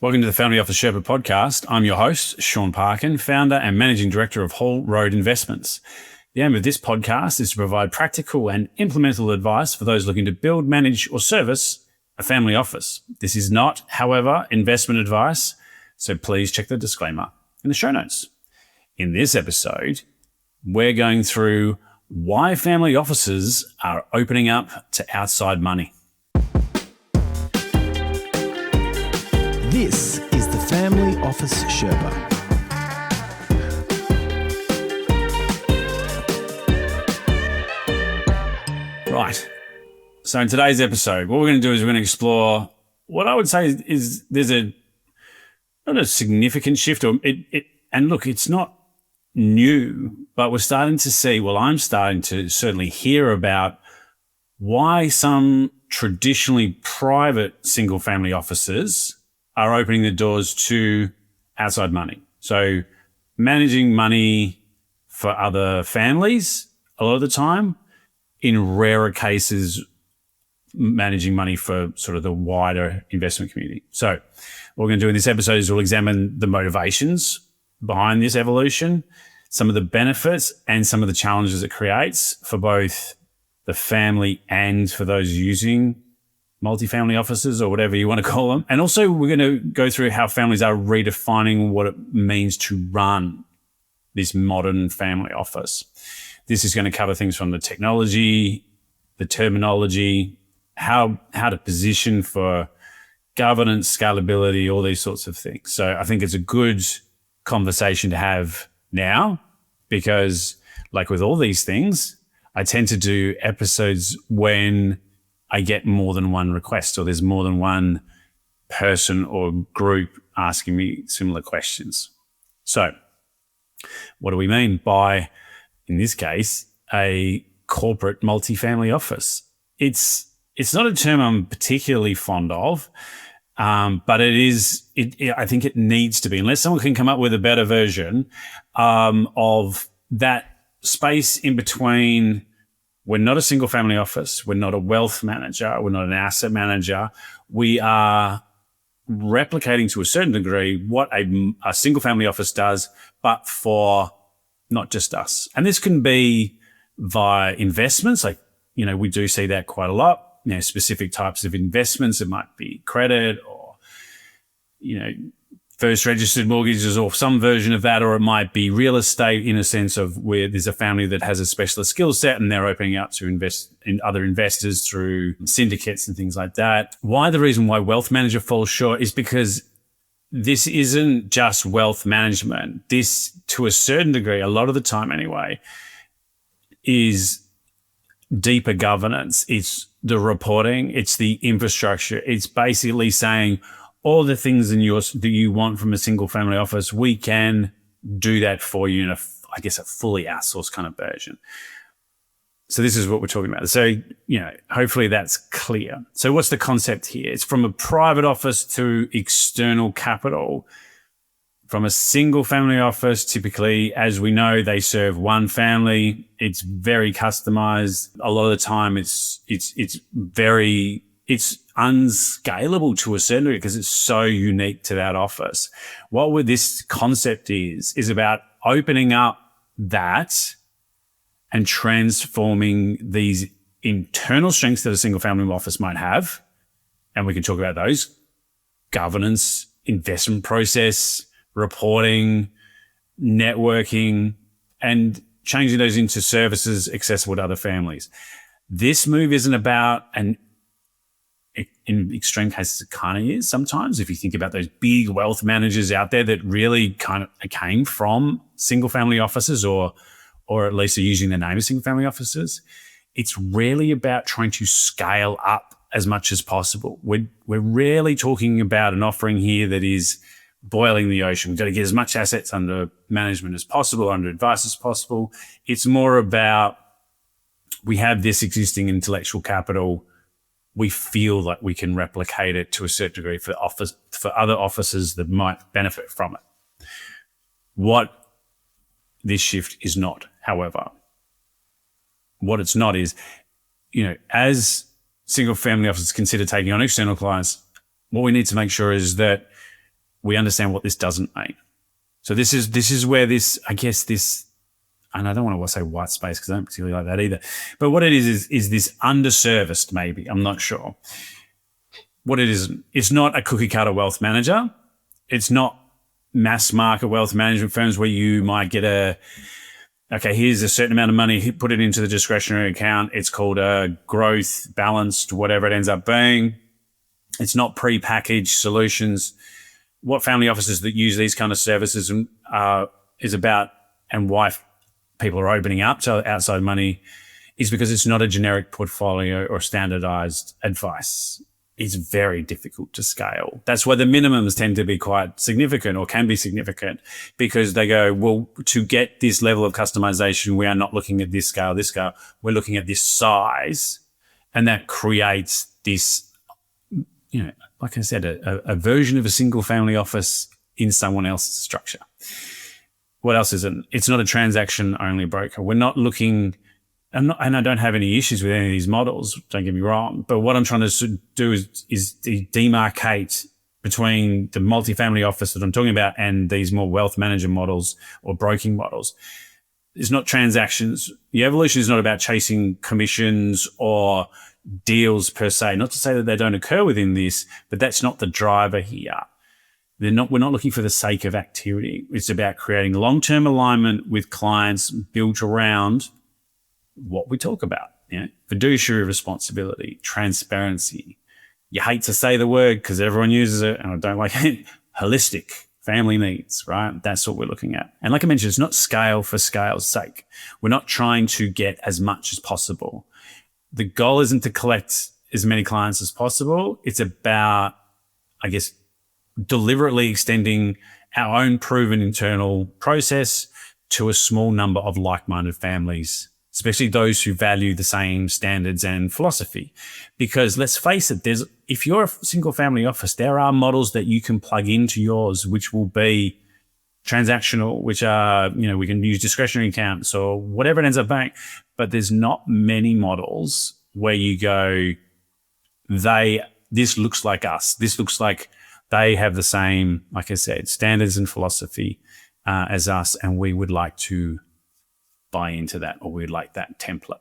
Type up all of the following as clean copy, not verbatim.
Welcome to the Family Office Sherpa podcast. I'm your host, Shaun Parkin, founder and managing director of Whole Road Investments. The aim of this podcast is to provide practical and implementable advice for those looking to build, manage, or service a family office. This is not, however, investment advice, so please check the disclaimer in the show notes. In this episode, we're going through why family offices are opening up to outside money. This is the Family Office Sherpa. Right. So in today's episode, what we're going to do is we're going to explore what I would say is there's not a significant shift, and look, it's not new, but we're starting to see, I'm starting to certainly hear about why some traditionally private single family offices are opening the doors to outside money. So managing money for other families a lot of the time, in rarer cases, managing money for sort of the wider investment community. So what we're going to do in this episode is we'll examine the motivations behind this evolution, some of the benefits and some of the challenges it creates for both the family and for those using multifamily offices or whatever you want to call them. And also we're going to go through how families are redefining what it means to run this modern family office. This is going to cover things from the technology, the terminology, how to position for governance, scalability, all these sorts of things. So I think it's a good conversation to have now because, like with all these things, I tend to do episodes when I get more than one request or there's more than one person or group asking me similar questions. So what do we mean by, in this case, a corporate multifamily office? It's not a term I'm particularly fond of, but I think it needs to be, unless someone can come up with a better version of that space in between. We're not a single family office. We're not a wealth manager. We're not an asset manager. We are replicating to a certain degree what a single family office does, but for not just us. And this can be via investments. Like, we do see that quite a lot. Specific types of investments. It might be credit or, first registered mortgages or some version of that, or it might be real estate in a sense of where there's a family that has a specialist skill set and they're opening up to invest in other investors through syndicates and things like that. The reason why wealth manager falls short is because this isn't just wealth management. This, to a certain degree, a lot of the time anyway, is deeper governance. It's the reporting. It's the infrastructure. It's basically saying, all the things that you want from a single family office, we can do that for you in a fully outsourced kind of version. So this is what we're talking about. So, hopefully that's clear. So what's the concept here? It's from a private office to external capital. From a single family office, typically, as we know, they serve one family. It's very customized. A lot of the time it's unscalable to a certain degree because it's so unique to that office. What this concept is about opening up that and transforming these internal strengths that a single family office might have. And we can talk about those: governance, investment process, reporting, networking, and changing those into services accessible to other families. This move isn't about, and in extreme cases, it kind of is sometimes. If you think about those big wealth managers out there that really kind of came from single family offices or at least are using the name of single family offices, it's really about trying to scale up as much as possible. We're rarely talking about an offering here that is boiling the ocean. We've got to get as much assets under management as possible, under advice as possible. It's more about, we have this existing intellectual capital. We feel like we can replicate it to a certain degree for other offices that might benefit from it. What this shift is not, however, what it's not is, as single family offices consider taking on external clients, what we need to make sure is that we understand what this doesn't mean. So this is where this, I guess this, and I don't want to say white space because I don't particularly like that either. But what it is this underserviced, maybe, I'm not sure. What it is, it's not a cookie cutter wealth manager. It's not mass market wealth management firms where you might get here's a certain amount of money, put it into the discretionary account. It's called a growth balanced, whatever it ends up being. It's not pre-packaged solutions. What family offices that use these kind of services is about, and why people are opening up to outside money, is because it's not a generic portfolio or standardized advice. It's very difficult to scale. That's why the minimums tend to be quite significant, or can be significant, because they go, well, to get this level of customization, we are not looking at this scale, we're looking at this size. And that creates this, like I said, a version of a single family office in someone else's structure. What else is it? It's not a transaction only broker. We're not looking, and I don't have any issues with any of these models, don't get me wrong. But what I'm trying to do is demarcate between the multifamily office that I'm talking about and these more wealth manager models or broking models. It's not transactions. The evolution is not about chasing commissions or deals per se. Not to say that they don't occur within this, but that's not the driver here. We're not looking for the sake of activity. It's about creating long-term alignment with clients built around what we talk about, fiduciary responsibility, transparency. You hate to say the word because everyone uses it and I don't like it. Holistic family needs, right? That's what we're looking at. And like I mentioned, it's not scale for scale's sake. We're not trying to get as much as possible. The goal isn't to collect as many clients as possible. It's about, I guess, deliberately extending our own proven internal process to a small number of like-minded families, especially those who value the same standards and philosophy. Because let's face it, if you're a single family office, there are models that you can plug into yours, which will be transactional, which are, we can use discretionary accounts or whatever it ends up being. But there's not many models where you go, this looks like us. This looks like they have the same, like I said, standards and philosophy as us, and we would like to buy into that, or we'd like that template.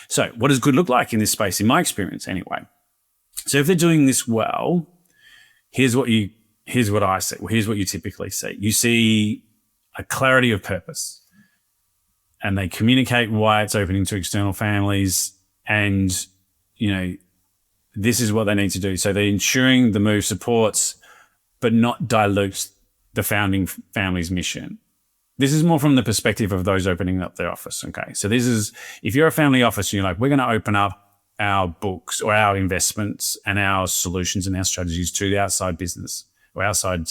So what does good look like in this space, in my experience anyway? So if they're doing this well, here's what I see. Well, here's what you typically see. You see a clarity of purpose, and they communicate why it's opening to external families, and, this is what they need to do. So they're ensuring the move supports, but not dilutes the founding family's mission. This is more from the perspective of those opening up their office. Okay. So this is, if you're a family office, you're like, we're going to open up our books or our investments and our solutions and our strategies to the outside business or outside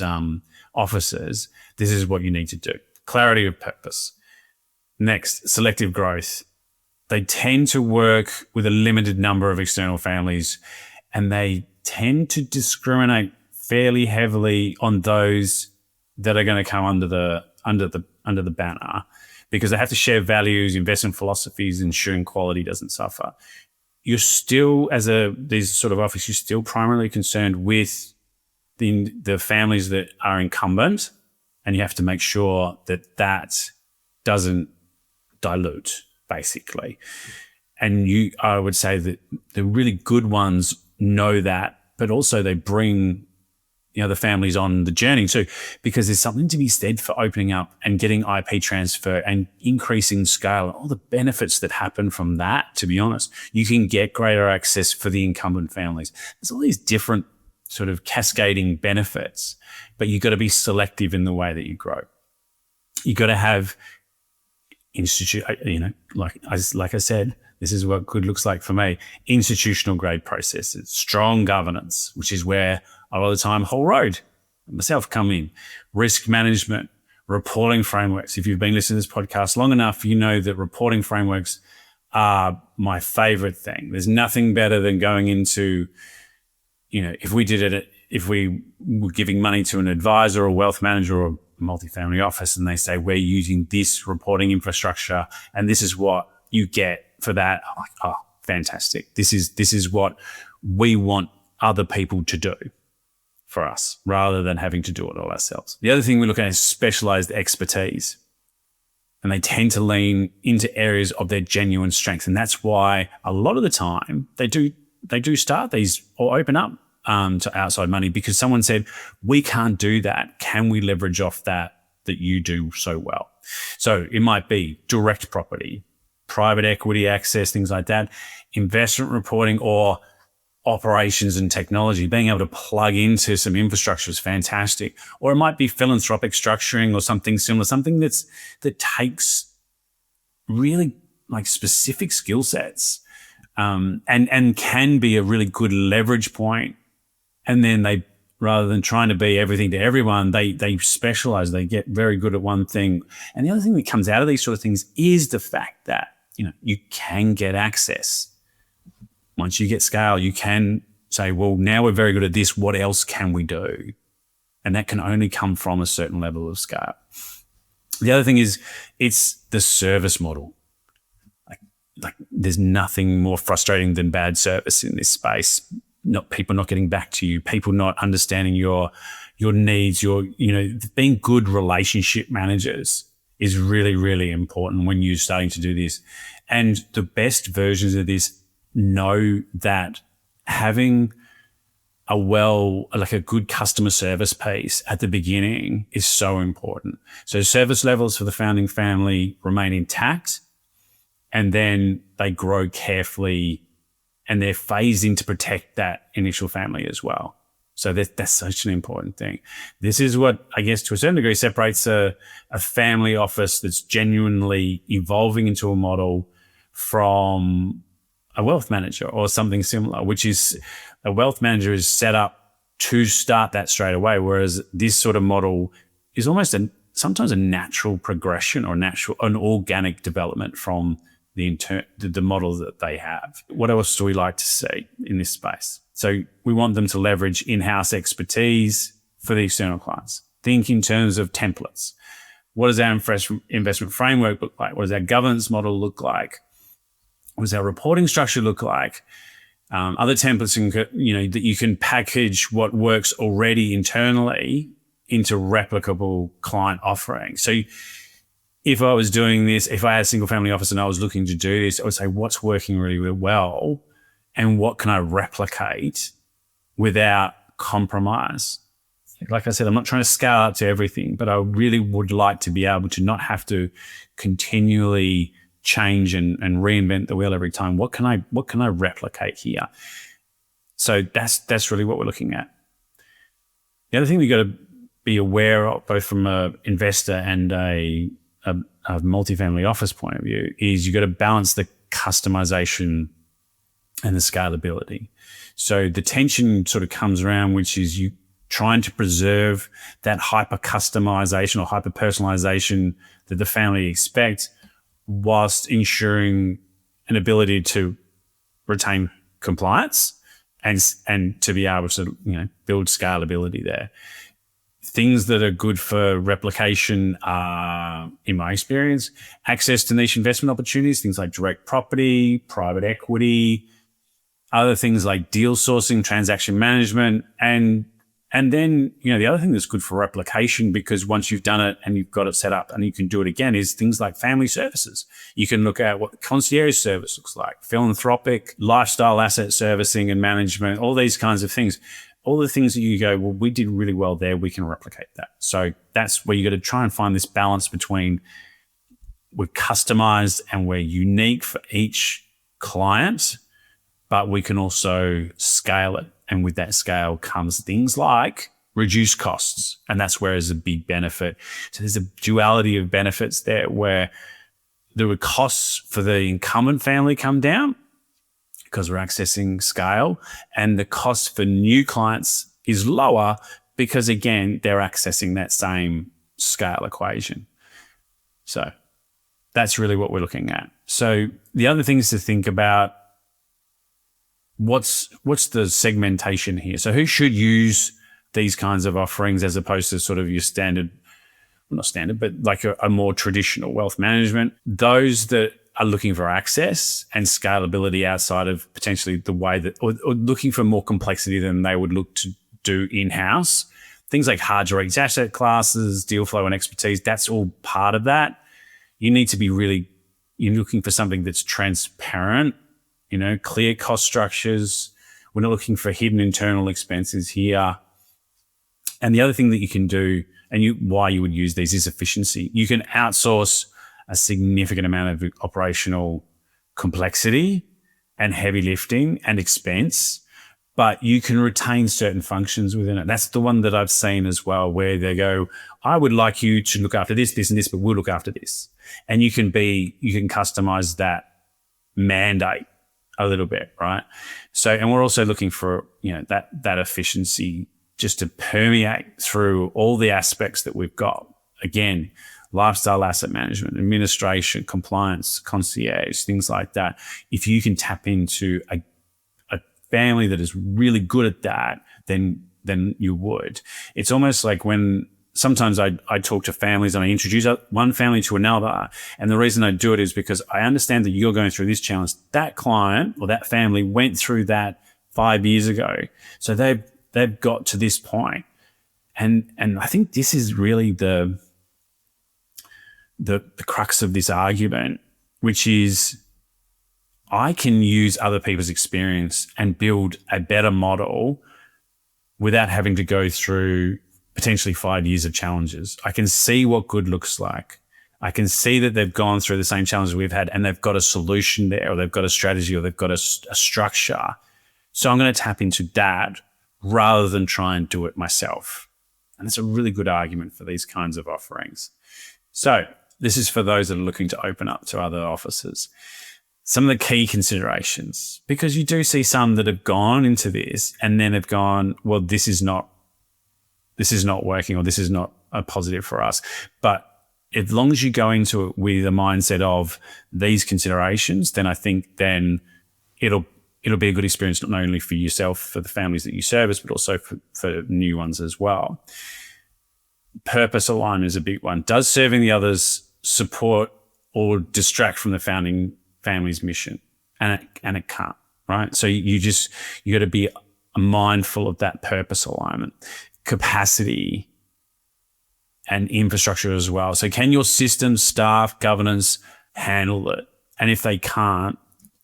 offices. This is what you need to do. Clarity of purpose. Next, selective growth. They tend to work with a limited number of external families, and they tend to discriminate fairly heavily on those that are going to come under the banner, because they have to share values, investment philosophies, ensuring quality doesn't suffer. You're still, these sort of office, you're still primarily concerned with the families that are incumbent, and you have to make sure that doesn't dilute, basically. And I would say that the really good ones know that, but also they bring the families on the journey too, because there's something to be said for opening up and getting IP transfer and increasing scale and all the benefits that happen from that. To be honest, you can get greater access for the incumbent families. There's all these different sort of cascading benefits, but you've got to be selective in the way that you grow. You've got to have like I said, this is what good looks like for me. Institutional grade processes, strong governance, which is where a lot of the time whole road myself come in. Risk management, reporting frameworks. If you've been listening to this podcast long enough, you know that reporting frameworks are my favorite thing. There's nothing better than going into, if we were giving money to an advisor or wealth manager or multifamily office, and they say, we're using this reporting infrastructure and this is what you get for that. I'm like, oh, fantastic. This is what we want other people to do. for us rather than having to do it all ourselves. The other thing we look at is specialized expertise. And they tend to lean into areas of their genuine strength. And that's why a lot of the time they do start these or open up to outside money because someone said, we can't do that. Can we leverage off that you do so well? So it might be direct property, private equity access, things like that, investment reporting, or operations and technology. Being able to plug into some infrastructure is fantastic. Or it might be philanthropic structuring or something similar, something that takes really like specific skill sets and can be a really good leverage point. And then they, rather than trying to be everything to everyone, they specialize, they get very good at one thing. And the other thing that comes out of these sort of things is the fact that, you can get access. Once you get scale, you can say, well, now we're very good at this. What else can we do? And that can only come from a certain level of scale. The other thing is it's the service model. Like there's nothing more frustrating than bad service in this space. People not getting back to you, people not understanding your needs, being good relationship managers is really, really important when you're starting to do this. And the best versions of this know that having a good customer service piece at the beginning is so important. So service levels for the founding family remain intact, and then they grow carefully and they're phased in to protect that initial family as well. So that's such an important thing. This is what, I guess, to a certain degree separates a family office that's genuinely evolving into a model from a wealth manager or something similar, which is a wealth manager is set up to start that straight away, whereas this sort of model is almost sometimes a natural progression or an organic development from the model that they have. What else do we like to see in this space? So we want them to leverage in-house expertise for the external clients. Think in terms of templates. What does our investment framework look like? What does our governance model look like? What does our reporting structure look like? Other templates, that you can package what works already internally into replicable client offerings. So if I was doing this, if I had a single family office and I was looking to do this, I would say, what's working really, really well and what can I replicate without compromise? Like I said, I'm not trying to scale up to everything, but I really would like to be able to not have to continually change and reinvent the wheel every time. What can I replicate here? So that's really what we're looking at. The other thing we've got to be aware of, both from an investor and a multifamily office point of view, is you've got to balance the customization and the scalability. So the tension sort of comes around, which is you trying to preserve that hyper customization or hyper personalization that the family expects, whilst ensuring an ability to retain compliance and to be able to build scalability there. Things that are good for replication are, in my experience, access to niche investment opportunities, things like direct property, private equity, other things like deal sourcing, transaction management, and then, the other thing that's good for replication, because once you've done it and you've got it set up and you can do it again, is things like family services. You can look at what the concierge service looks like, philanthropic, lifestyle asset servicing and management, all these kinds of things. All the things that you go, well, we did really well there, we can replicate that. So that's where you got to try and find this balance between we're customized and we're unique for each client, but we can also scale it. And with that scale comes things like reduced costs. And that's where there's a big benefit. So there's a duality of benefits there where the costs for the incumbent family come down because we're accessing scale, and the cost for new clients is lower because, again, they're accessing that same scale equation. So that's really what we're looking at. So the other things to think about, what's the segmentation here? So who should use these kinds of offerings as opposed to sort of your standard, well, not standard, but like a more traditional wealth management? Those that are looking for access and scalability outside of potentially the way that, or looking for more complexity than they would look do in-house. Things like hard to reach asset classes, deal flow and expertise, that's all part of that. You need to be you're looking for something that's transparent, clear cost structures. We're not looking for hidden internal expenses here. And the other thing that you can do, why you would use these, is efficiency. You can outsource a significant amount of operational complexity and heavy lifting and expense, but you can retain certain functions within it. That's the one that I've seen as well, where they go, I would like you to look after this, this, and this, but we'll look after this. And you can customize that mandate a little bit, right? So, and we're also looking for, that efficiency just to permeate through all the aspects that we've got. Again, lifestyle asset management, administration, compliance, concierge, things like that. If you can tap into a family that is really good at that, then you would. It's almost like when sometimes I talk to families and I introduce one family to another, and the reason I do it is because I understand that you're going through this challenge. That client or that family went through that 5 years ago, so they've got to this point, and I think this is really the crux of this argument, which is I can use other people's experience and build a better model without having to go through potentially 5 years of challenges. I can see what good looks like. I can see that they've gone through the same challenges we've had and they've got a solution there, or they've got a strategy, or they've got a structure. So I'm going to tap into that rather than try and do it myself. And it's a really good argument for these kinds of offerings. So this is for those that are looking to open up to other offices. Some of the key considerations, because you do see some that have gone into this and then have gone, well, this is not working, or this is not a positive for us. But as long as you go into it with a mindset of these considerations, then I think it'll be a good experience, not only for yourself, for the families that you service, but also for new ones as well. Purpose alignment is a big one. Does serving the others support or distract from the founding family's mission? And it can't, right? So you got to be mindful of that purpose alignment, capacity, and infrastructure as well. So can your system, staff, governance handle it? And if they can't,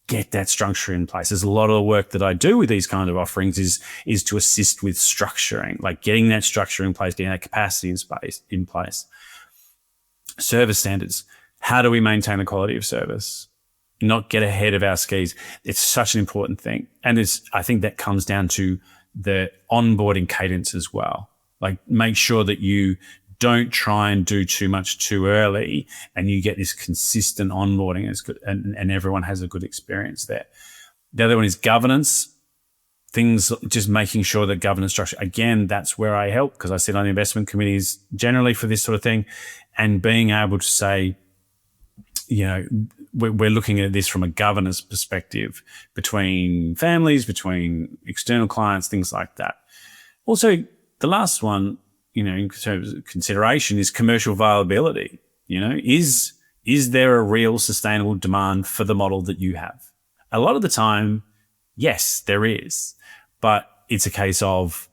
get that structure in place. There's a lot of the work that I do with these kind of offerings is to assist with structuring, like getting that structure in place, getting that capacity in place. Service standards. How do we maintain the quality of service? Not get ahead of our skis. It's such an important thing. And I think that comes down to the onboarding cadence as well. Like, make sure that you don't try and do too much too early, and you get this consistent onboarding as good, and everyone has a good experience there. The other one is governance. Things, just making sure that governance structure, again, that's where I help, because I sit on the investment committees generally for this sort of thing, and being able to say, we're looking at this from a governance perspective between families, between external clients, things like that. Also, the last one, in terms of consideration, is commercial viability. Is there a real sustainable demand for the model that you have? A lot of the time, yes, there is, but it's a case of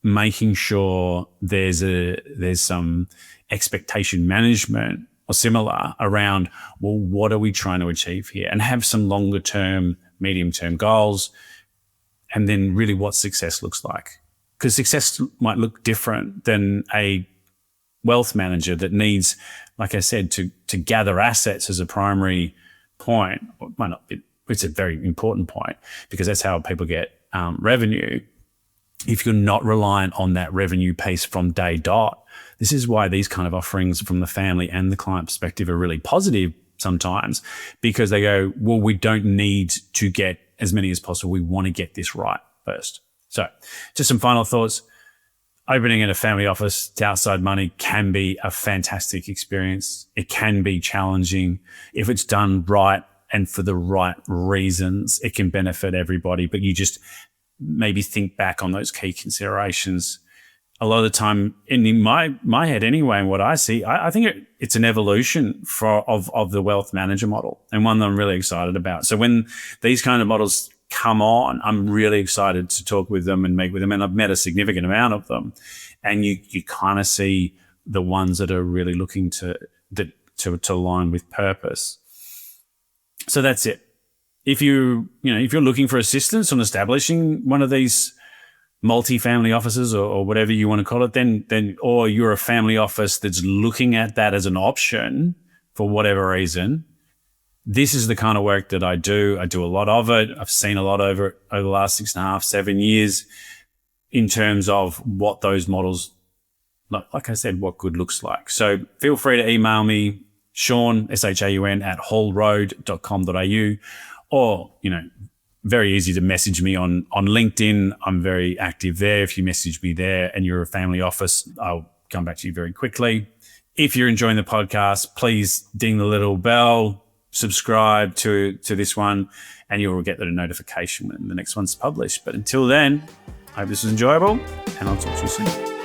making sure there's some expectation management or similar around, well, what are we trying to achieve here? And have some longer term, medium term goals, and then really what success looks like. Because success might look different than a wealth manager that needs, like I said, to gather assets as a primary point. Or it might not be, it's a very important point, because that's how people get revenue. If you're not reliant on that revenue piece from day dot, this is why these kind of offerings from the family and the client perspective are really positive sometimes, because they go, well, we don't need to get as many as possible. We want to get this right first. So just some final thoughts. Opening in a family office to outside money can be a fantastic experience. It can be challenging. If it's done right and for the right reasons, it can benefit everybody. But you just maybe think back on those key considerations. A lot of the time, in my head anyway, and what I see, I think it's an evolution of the wealth manager model, and one that I'm really excited about. So when these kind of models come on, I'm really excited to talk with them and meet with them. And I've met a significant amount of them. And you kind of see the ones that are really looking to align with purpose. So that's it. If you're looking for assistance on establishing one of these multi-family offices or whatever you want to call it, then or you're a family office that's looking at that as an option for whatever reason, this is the kind of work that I do. I do a lot of it. I've seen a lot over the last 6.5, 7 years in terms of what those models, like I said, what good looks like. So feel free to email me, Shaun, SHAUN, @wholeroad.com.au, or, very easy to message me on LinkedIn. I'm very active there. If you message me there and you're a family office, I'll come back to you very quickly. If you're enjoying the podcast, please ding the little bell, subscribe to this one, and you'll get the notification when the next one's published. But until then, I hope this was enjoyable, and I'll talk to you soon.